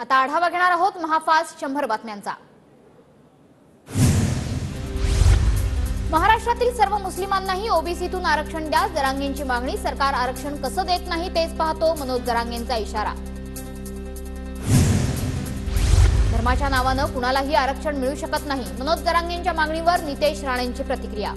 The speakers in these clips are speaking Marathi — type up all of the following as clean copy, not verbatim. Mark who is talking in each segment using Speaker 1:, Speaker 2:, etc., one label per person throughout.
Speaker 1: आता आढावा घेणार आहोत महाफास्ट 100 बातम्यांचा। महाराष्ट्रातील सर्व मुस्लिमांनाही ओबीसीतून आरक्षण द्या, जरांगेंची मागणी। सरकार आरक्षण कसं देत नाही तेच पाहतो, मनोज जरांगेंचा इशारा। धर्माच्या नावानं कुणालाही आरक्षण मिळू शकत नाही, मनोज जरांगेंच्या मागणीवर नितेश राणेंची प्रतिक्रिया।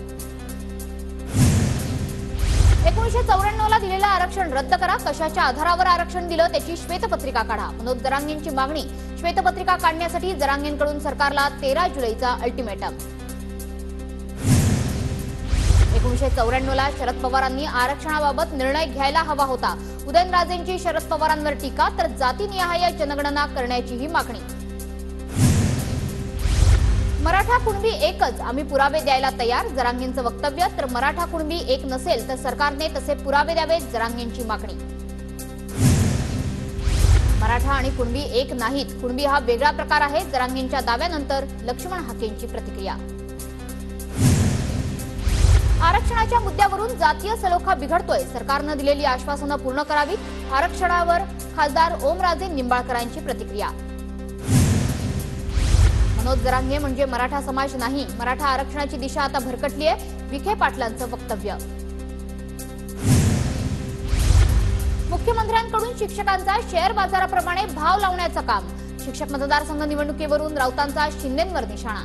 Speaker 1: 1994 ला दिलेलं आरक्षण रद्द करा, कशाच्या आधारावर आरक्षण दिलं त्याची श्वेतपत्रिका काढा, मनोज जरांगेंची मागणी। श्वेतपत्रिका काढण्यासाठी जरांगेंकडून सरकारला 13 जुलैचा अल्टिमेटम। 1994 ला शरद पवारांनी आरक्षणाबाबत निर्णय घ्यायला हवा होता। उदयनराजेंची शरद पवारांवर टीका, तर जातीनिहाय जनगणना करण्याचीही मागणी। मराठा कुणबी एकच, आम्ही पुरावे द्यायला तयार, जरांगेंचं वक्तव्य। तर मराठा कुणबी एक नसेल तर सरकारने तसे पुरावे द्यावेत, जरांगेंची मागणी। मराठा आणि कुणबी एक नाहीत, कुणबी हा वेगळा प्रकार आहे, जरांगेंच्या दाव्यानंतर लक्ष्मण हाकेंची प्रतिक्रिया। आरक्षणाच्या मुद्द्यावरून जातीय सलोखा बिघडतोय, सरकारनं दिलेली आश्वासनं पूर्ण करावीत, आरक्षणावर खासदार ओमराजे निंबाळकरांची प्रतिक्रिया। मनोज जरांगे म्हणजे मराठा समाज नाही, मराठा आरक्षणाची दिशा आता भरकटली आहे, विखे पाटलांचं वक्तव्य। मुख्यमंत्र्यांकडून शिक्षकांचा शेअर बाजाराप्रमाणे भाव लावण्याचं काम, शिक्षक मतदारसंघ निवडणुकीवरून राऊतांचा शिंदेंवर निशाणा।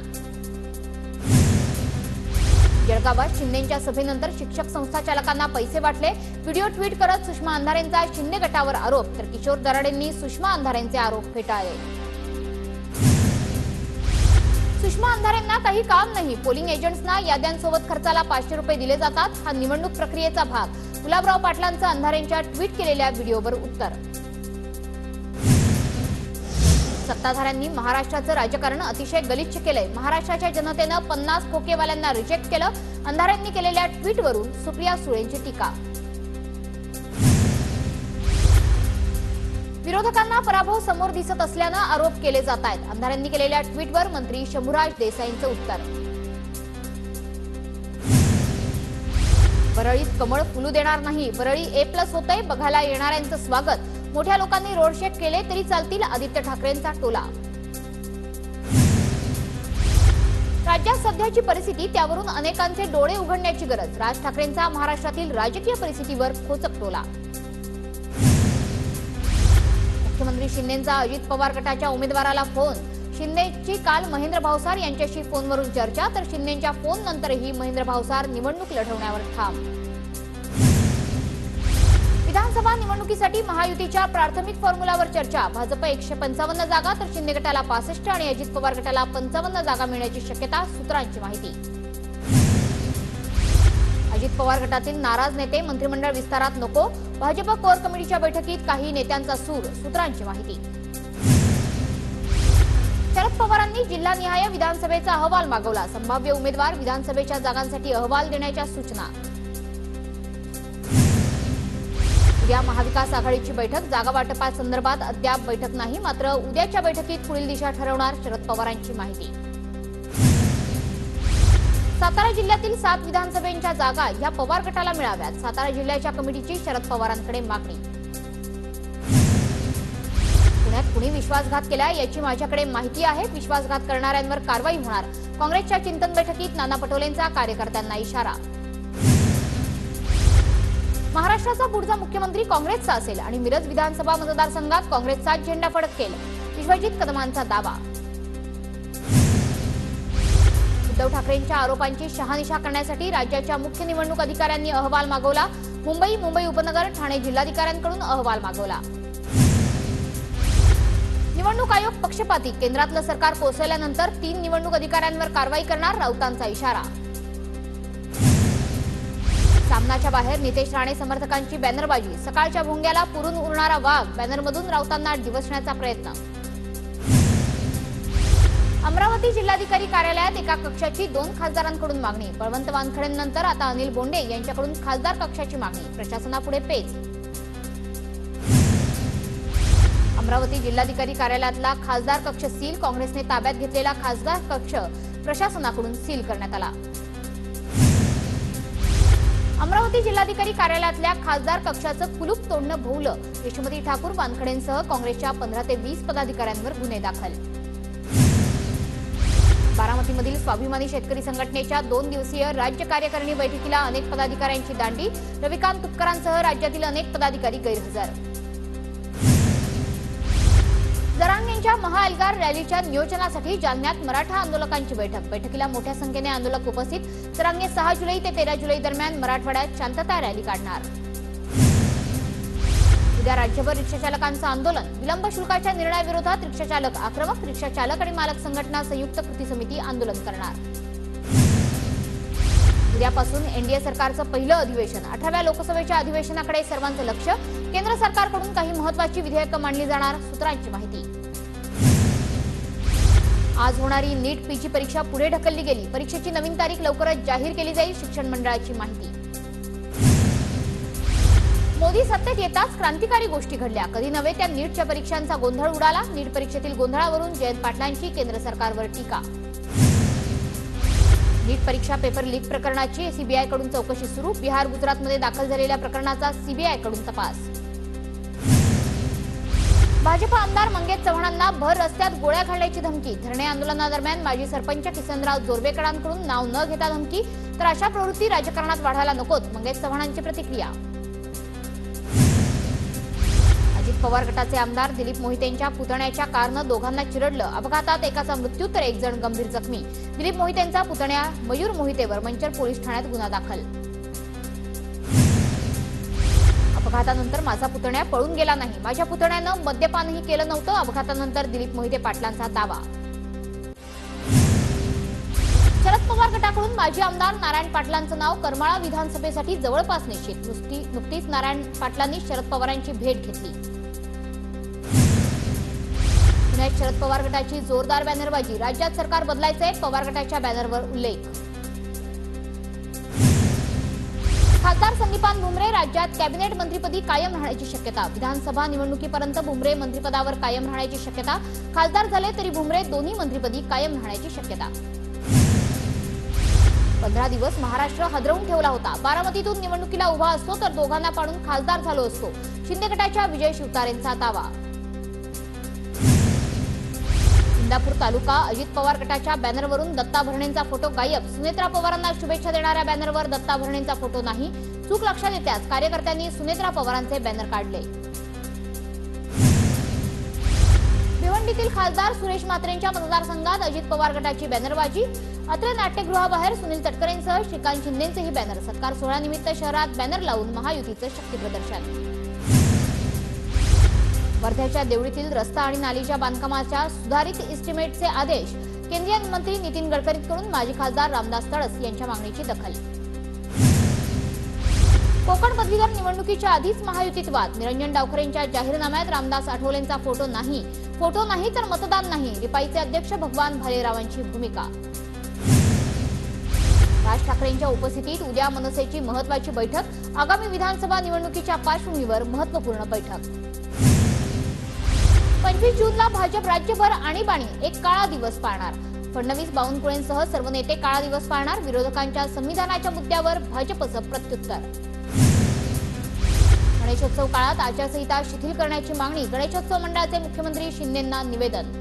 Speaker 1: जळगावात शिंदेंच्या सभेनंतर शिक्षक संस्था चालकांना पैसे वाटले, व्हिडिओ ट्विट करत सुषमा अंधारेंचा शिंदे गटावर आरोप, तर किशोर दराडेंनी सुषमा अंधारेंचे आरोप फेटाळले। सुषमा अंधारेंना काही काम नाही, पोलिंग एजंट्सना याद्यांसोबत खर्चाला 500 रुपये दिले जातात, हा निवडणूक प्रक्रियेचा भाग। गुलाबराव पाटलांचं अंधारेंच्या ट्विट केलेल्या व्हिडिओवर उत्तर। सत्ताधाऱ्यांनी महाराष्ट्राचं राजकारण अतिशय गलिच्छ केलंय, महाराष्ट्राच्या जनतेनं 50 खोकेवाल्यांना रिजेक्ट केलं, अंधारेंनी केलेल्या ट्विटवरून सुप्रिया सुळेंची टीका। विरोधकांना पराभव समोर दिसत असल्यानं आरोप केले जात आहेत, अंधारेंनी केलेल्या ट्विटवर मंत्री शंभूराज देसाईंचं उत्तर। वरळीत कमळ फुलू देणार नाही, वरळी A+ होतंय, बघायला येणाऱ्यांचं स्वागत, मोठ्या लोकांनी रोड शेक केले तरी चालतील, आदित्य ठाकरेंचा टोला। राज्यात सध्याची परिस्थिती, त्यावरून अनेकांचे डोळे उघडण्याची गरज, राज ठाकरेंचा महाराष्ट्रातील राजकीय परिस्थितीवर खोचक टोला। मुख्यमंत्री शिंदेंचा अजित पवार गटाच्या उमेदवाराला फोन, शिंदेची काल महेंद्र भावसार यांच्याशी फोनवरून चर्चा, तर शिंदेंच्या फोन नंतरही महेंद्र भावसार निवडणूक लढवण्यावर ठाम। विधानसभा निवडणुकीसाठी महायुतीच्या प्राथमिक फॉर्म्युलावर चर्चा, भाजप 155 जागा तर शिंदे गटाला 65 आणि अजित पवार गटाला 55 जागा मिळण्याची शक्यता, सूत्रांची माहिती। अजित पवार गटातील नाराज नेते मंत्रिमंडळ विस्तारात नको, भाजप कोर कमिटीच्या बैठकीत काही नेत्यांचा सूर, सूत्रांची माहिती। शरद पवारांनी जिल्हानिहाय विधानसभेचा अहवाल मागवला, संभाव्य उमेदवार विधानसभेच्या जागांसाठी अहवाल देण्याच्या सूचना। उद्या महाविकास आघाडीची बैठक, जागा वाटपासंदर्भात अद्याप बैठक नाही, मात्र उद्याच्या बैठकीत पुढील दिशा ठरवणार, शरद पवारांची माहिती। सातारा जिल्ह्यातील 7 विधानसभेच्या जागा या पवार गटाला मिळाव्यात, सातारा जिल्ह्याच्या कमिटीची शरद पवारांकडे मागणी। पुण्यात कुणी विश्वासघात केला याची माझ्याकडे माहिती आहे, विश्वासघात करणाऱ्यांवर कारवाई होणार, काँग्रेसच्या चिंतन बैठकीत नाना पटोलेंचा कार्यकर्त्यांना इशारा। महाराष्ट्राचा पुढचा मुख्यमंत्री काँग्रेसचा असेल आणि मिरज विधानसभा मतदारसंघात काँग्रेसचा झेंडा फडकेल, विश्वजित कदमांचा दावा। उद्धव ठाकरेंच्या आरोपांची शहानिशा करण्यासाठी राज्याच्या मुख्य निवडणूक अधिकाऱ्यांनी अहवाल मागवला, मुंबई उपनगर ठाणे जिल्हाधिकाऱ्यांकडून अहवाल मागवला। निवडणूक आयोग पक्षपाती, केंद्रातलं सरकार कोसळल्यानंतर 3 निवडणूक अधिकाऱ्यांवर कारवाई करणार, राऊतांचा इशारा। सामनाच्या बाहेर नितेश राणे समर्थकांची बॅनरबाजी, सकाळच्या भोंग्याला पुरून उरणारा वाघ, बॅनरमधून राऊतांना डिवचण्याचा प्रयत्न। अमरावती जिल्हाधिकारी कार्यालयात एका कक्षाची 2 खासदारांकडून मागणी, बळवंत वानखडेंनंतर आता अनिल बोंडे यांच्याकडून खासदार कक्षाची मागणी, प्रशासनापुढे पेच। अमरावती जिल्हाधिकारी कार्यालयातला खासदार कक्ष सील, काँग्रेसने ताब्यात घेतलेला खासदार कक्ष प्रशासनाकडून सील करण्यात आला। अमरावती जिल्हाधिकारी कार्यालयातल्या खासदार कक्षाचं कुलूप तोडणं भोवलं. यशोमती ठाकूर वानखडेंसह काँग्रेसच्या 15 ते 20 पदाधिकाऱ्यांवर गुन्हे दाखल. बारामतीमधील स्वाभिमानी शेतकरी संघटनेच्या 2 दिवसीय राज्य कार्यकारिणी बैठकीला अनेक पदाधिकाऱ्यांची दांडी. रविकांत तुपकरांसह राज्यातील अनेक पदाधिकारी गैरहजर. जरांगेंच्या महाएल्गार रॅलीच्या नियोजनासाठी जालन्यात मराठा आंदोलकांची बैठक. बैठकीला मोठ्या संख्येने आंदोलक उपस्थित. जरांगे 6 जुलै ते 13 जुलै दरम्यान मराठवाड्यात शांतता रॅली काढणार. उद्या राज्यभर रिक्षाचालकांचं आंदोलन. विलंब शुल्काच्या निर्णयाविरोधात रिक्षाचालक आक्रमक. रिक्षाचालक आणि मालक संघटना संयुक्त कृती समिती आंदोलन करणार. उद्यापासून एनडीए सरकारचं पहिलं अधिवेशन. 18व्या लोकसभेच्या अधिवेशनाकडे सर्वांचं लक्ष. केंद्र सरकारकडून काही महत्त्वाची विधेयकं मांडली जाणार. सूत्रांची माहिती. आज होणारी नीट पीजी परीक्षा पुढे ढकलली गेली. परीक्षेची नवीन तारीख लवकरच जाहीर केली जाईल. शिक्षण मंडळाची माहिती. मोदी सत्तेत येताच क्रांतिकारी गोष्टी घडल्या. कधी नव्हे त्या नीटच्या परीक्षांचा गोंधळ उडाला. नीट परीक्षेतील गोंधळावरून जयंत पाटलांची केंद्र सरकारवर टीका. नीट परीक्षा पेपर लीक प्रकरणाची सीबीआयकडून चौकशी सुरू. बिहार गुजरातमध्ये दाखल झालेल्या प्रकरणाचा सीबीआयकडून तपास. भाजप आमदार मंगेश चव्हाणांना भर रस्त्यात गोळ्या घालण्याची धमकी. धरणे आंदोलनादरम्यान माजी सरपंच किसनराव जोरवेकरांकडून नाव न घेता धमकी. तर अशा प्रवृत्ती राजकारणात वाढायला नकोत. मंगेश चव्हाणांची प्रतिक्रिया. अजित पवार गटाचे आमदार दिलीप मोहितेंच्या पुतण्याच्या कारनं दोघांना चिरडलं. अपघातात एकाचा मृत्यू तर एक जण गंभीर जखमी. दिलीप मोहितेंचा पुतण्या मयूर मोहितेवर मंचर पोलीस ठाण्यात गुन्हा दाखल. अपघातानंतर माझा पुतण्या पळून गेला नाही. माझ्या पुतण्यानं मद्यपानही केलं नव्हतं. अपघातानंतर दिलीप मोहिते पाटलांचा दावा. शरद पवार गटाकडून माजी आमदार नारायण पाटलांचं नाव करमाळा विधानसभेसाठी जवळपास निश्चित. नुकतीच नारायण पाटलांनी शरद पवारांची भेट घेतली. पुण्यात शरद पवार गटाची जोरदार बॅनरबाजी. राज्यात सरकार बदलायचंय. पवार गटाच्या बॅनरवर उल्लेख. खासदार संदीपान भुमरे राज्यात कॅबिनेट मंत्रिपदी कायम राहण्याची शक्यता. विधानसभा निवडणुकीपर्यंत भुमरे मंत्रिपदावर कायम राहण्याची शक्यता. खासदार झाले तरी भुमरे दोन्ही मंत्रिपदी कायम राहण्याची शक्यता. 15 दिवस महाराष्ट्र हादरवून ठेवला होता. बारामतीतून निवडणुकीला उभा असतो तर दोघांना पाडून खासदार झालो असतो. शिंदे गटाच्या विजय शिवतारेंचा दावा. इंदापूर तालुका अजित पवार गटाच्या बॅनरवरून दत्ता भरणेंचा फोटो गायब. सुनेत्रा पवारांना शुभेच्छा देणाऱ्या बॅनरवर दत्ता भरणेंचा फोटो नाही. चूक लक्षात येत्याच कार्यकर्त्यांनी सुनेत्रा पवारांचे बॅनर काढले. भिवंडीतील खासदार सुरेश म्हात्रेंच्या मतदारसंघात अजित पवार गटाची बॅनरबाजी. अत्रे नाट्यगृहाबाहेर सुनील तटकरेंसह श्रीकांत शिंदेंचेही बॅनर. सत्कार सोहळ्यानिमित्त शहरात बॅनर लावून महायुतीचं शक्ती प्रदर्शन. वर्ध्याच्या देवळीतील रस्ता आणि नालीच्या बांधकामाच्या सुधारित इस्टिमेटचे आदेश. केंद्रीय मंत्री नितीन गडकरींकडून माजी खासदार रामदास तडस यांच्या मागणीची दखल. कोकण पदवीधर निवडणुकीच्या आधीच महायुतीत वाद. निरंजन डावखरेंच्या जाहीरनाम्यात रामदास आठवलेंचा फोटो नाही. फोटो नाही तर मतदान नाही. रिपाईचे अध्यक्ष भगवान भालेरावांची भूमिका. राज ठाकरेंच्या उपस्थितीत उद्या मनसेची महत्त्वाची बैठक. आगामी विधानसभा निवडणुकीच्या पार्श्वभूमीवर महत्त्वपूर्ण बैठक. 25 जूनला भाजप राज्यभर आणीबाणी एक काळा दिवस पाळणार. फडणवीस बावनकुळेंसह सर्व नेते काळा दिवस पाळणार. विरोधकांच्या संविधानाच्या मुद्द्यावर भाजपचं प्रत्युत्तर. गणेशोत्सव काळात आचारसंहिता शिथिल करण्याची मागणी. गणेशोत्सव मंडळाचे मुख्यमंत्री शिंदेंना निवेदन.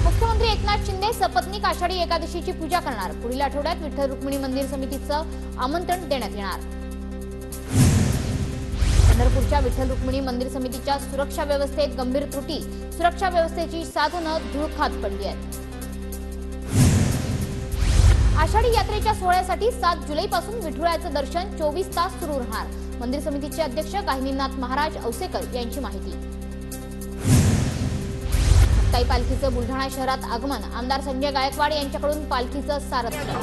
Speaker 1: मुख्यमंत्री एकनाथ शिंदे सपत्नीक आषाढी एकादशीची पूजा करणार. पुढील आठवड्यात विठ्ठल रुक्मिणी मंदिर समितीचं आमंत्रण देण्यात येणार. पंढरपूरच्या विठ्ठल रुक्मिणी मंदिर समितीच्या सुरक्षा व्यवस्थेत गंभीर त्रुटी. सुरक्षा व्यवस्थेची साधनं धूळखात पडली आहेत. आषाढी यात्रेच्या सोहळ्यासाठी 7 जुलैपासून विठुरायाचं दर्शन 24 तास सुरू राहणार. मंदिर समितीचे अध्यक्ष काहिनीनाथ महाराज औसेकर यांची माहिती. मुक्ताई पालखीचं बुलढाणा शहरात आगमन. आमदार संजय गायकवाड यांच्याकडून पालखीचं सारथ्य.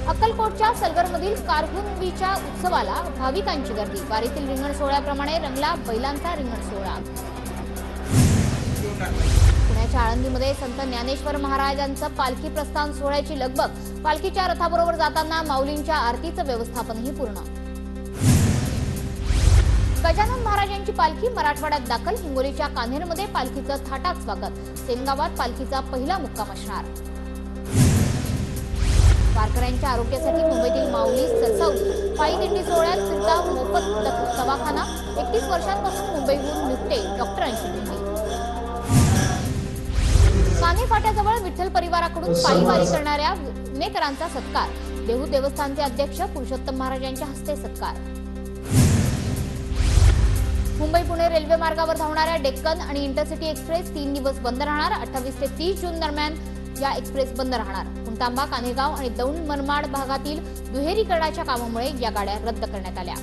Speaker 1: अक्कलकोटच्या सलगरमधील कारहुनवीच्या उत्सवाला भाविकांची गर्दी. वारीतील रिंगण सोहळ्याप्रमाणे रंगला बैलांचा रिंगण सोहळा. पुण्याच्या आळंदीमध्ये संत ज्ञानेश्वर महाराजांचं पालखी प्रस्थान सोहळ्याची लगबग. पालखीच्या रथाबरोबर जाताना माऊलींच्या आरतीचं व्यवस्थापनही पूर्ण. गजानन महाराजांची पालखी मराठवाड्यात दाखल. हिंगोलीच्या कान्हेरमध्ये पालखीचं थाटात स्वागत. सेनगावात पालखीचा पहिला मुक्काम असणार. वारकऱ्यांच्या आरोग्यासाठी मुंबईतील माऊली सरसावली पायी दिंडी सोहळ्यात फिरता मोफत दवाखाना 31 वर्षांपासून मुंबईहून निघते डॉक्टरांची दिंडी. कान्हे फाट्याजवळ विठ्ठल परिवाराकडून पायी वारी करणाऱ्या विनेकरांचा सत्कार. देहू देवस्थानचे अध्यक्ष पुरुषोत्तम महाराज यांच्या हस्ते सत्कार. मुंबई पुणे रेल्वे मार्गावर धावणाऱ्या डेक्कन आणि इंटरसिटी एक्सप्रेस 3 दिवस बंद राहणार. 28 ते 30 जून दरम्यान या एक्सप्रेस बंद राहणार. कुंटांबा, कान्हेगाव आणि दौंड मनमाड भागातील दुहेरीकरणाच्या कामामुळे या गाड्या रद्द करण्यात आल्या.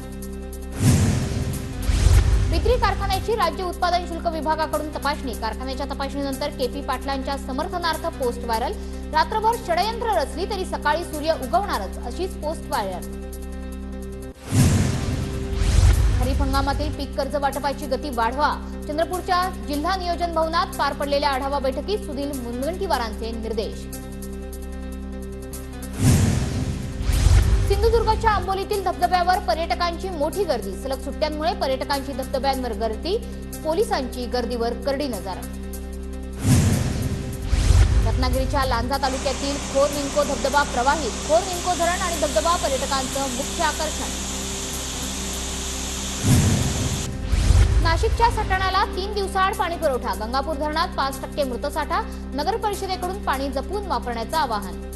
Speaker 1: विक्री कारखान्याची राज्य उत्पादन शुल्क विभागाकडून तपासणी. कारखान्याच्या तपासणीनंतर केपी पाटलांच्या समर्थनार्थ पोस्ट व्हायरल. रात्रभर षडयंत्र रचली तरी सकाळी सूर्य उगवणारच अशीच पोस्ट व्हायरल. खरीप हंगामातील पीक कर्ज वाटपाची गती वाढवा. चंद्रपूरच्या जिल्हा नियोजन भवनात पार पडलेल्या आढावा बैठकीत सुनील मुनगंटीवारांचे निर्देश. सिंधुदुर्गच्या आंबोलीतील धबधब्यावर पर्यटकांची मोठी गर्दी. सलग सुट्ट्यांमुळे पर्यटकांची धबधब्यांवर गर्दी. पोलिसांची गर्दीवर करडी नजर. रत्नागिरीच्या लांजा तालुक्यातील खोरनिंको धबधबा प्रवाहित. खोरनिंको धरण आणि धबधबा पर्यटकांचं मुख्य आकर्षण. नाशिकच्या सटाण्याला 3 दिवसाआड पाणी पुरवठा. गंगापूर धरणात 5% मृतसाठा. नगर परिषदेकडून पाणी जपून वापरण्याचं आवाहन.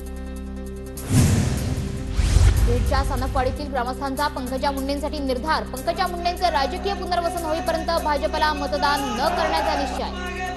Speaker 1: बीडच्या सानपवाडीतील ग्रामस्थांचा पंकजा मुंडेंसाठी निर्धार. पंकजा मुंडेंचे राजकीय पुनर्वसन होईपर्यंत भाजपला मतदान न करण्याचा निश्चय.